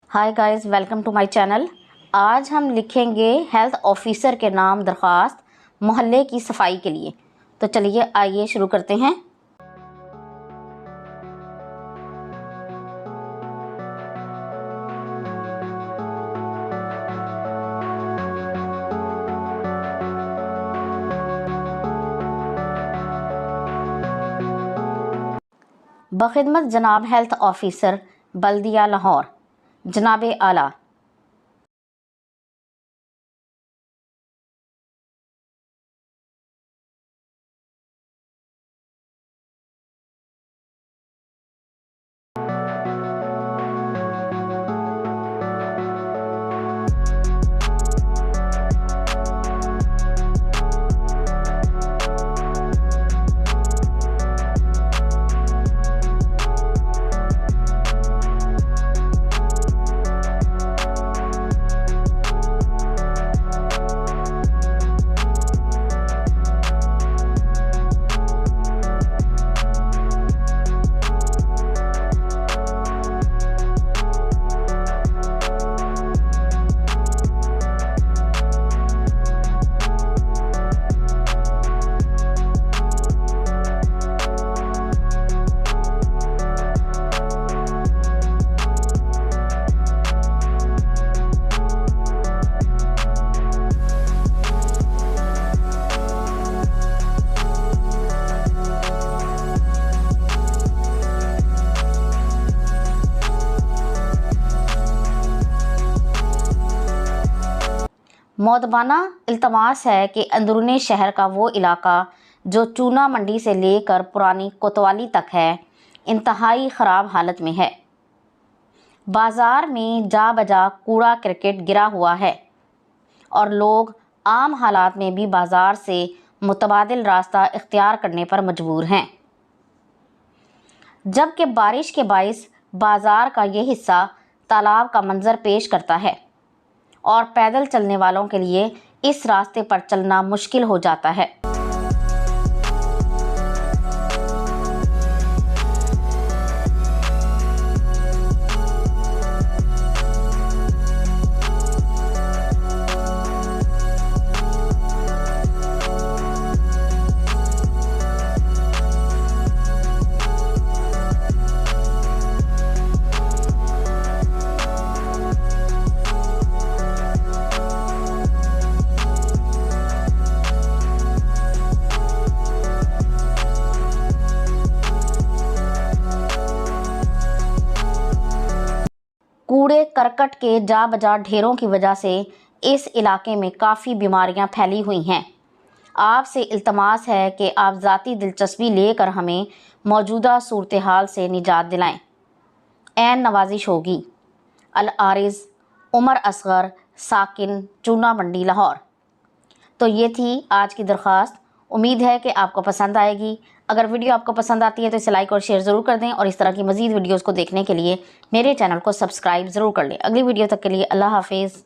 Hi guys, welcome to my channel. आज हम लिखेंगे हेल्थ ऑफिसर के नाम दरख्वास्त मोहल्ले की सफाई के लिए। तो चलिए आइए शुरू करते हैं। बखिदमत जनाब हेल्थ ऑफिसर बल्दिया लाहौर, जनाब आला। मौदबाना इल्तमास है कि अंदरूनी शहर का वो इलाका जो चूना मंडी से लेकर पुरानी कोतवाली तक है, इंतहाई ख़राब हालत में है। बाज़ार में जा बजा कूड़ा क्रिकेट गिरा हुआ है और लोग आम हालात में भी बाज़ार से मुतबादिल रास्ता इख्तियार करने पर मजबूर हैं। जबकि बारिश के बाइस बाज़ार का ये हिस्सा तालाब का मंजर पेश करता है और पैदल चलने वालों के लिए इस रास्ते पर चलना मुश्किल हो जाता है। कूड़े करकट के जा बजा ढेरों की वजह से इस इलाके में काफ़ी बीमारियां फैली हुई हैं। आपसे इल्तमास है कि आप ज़ाती दिलचस्पी लेकर हमें मौजूदा सूरत हाल से निजात दिलाएं। ऐन नवाजिश होगी। अल आरिज़ उमर असगर, साकिन चूना मंडी लाहौर। तो ये थी आज की दरख्वास्त। उम्मीद है कि आपको पसंद आएगी। अगर वीडियो आपको पसंद आती है तो इसे लाइक और शेयर ज़रूर कर दें और इस तरह की मज़ीद वीडियोज़ को देखने के लिए मेरे चैनल को सब्सक्राइब ज़रूर कर लें। अगली वीडियो तक के लिए अल्लाह हाफिज़।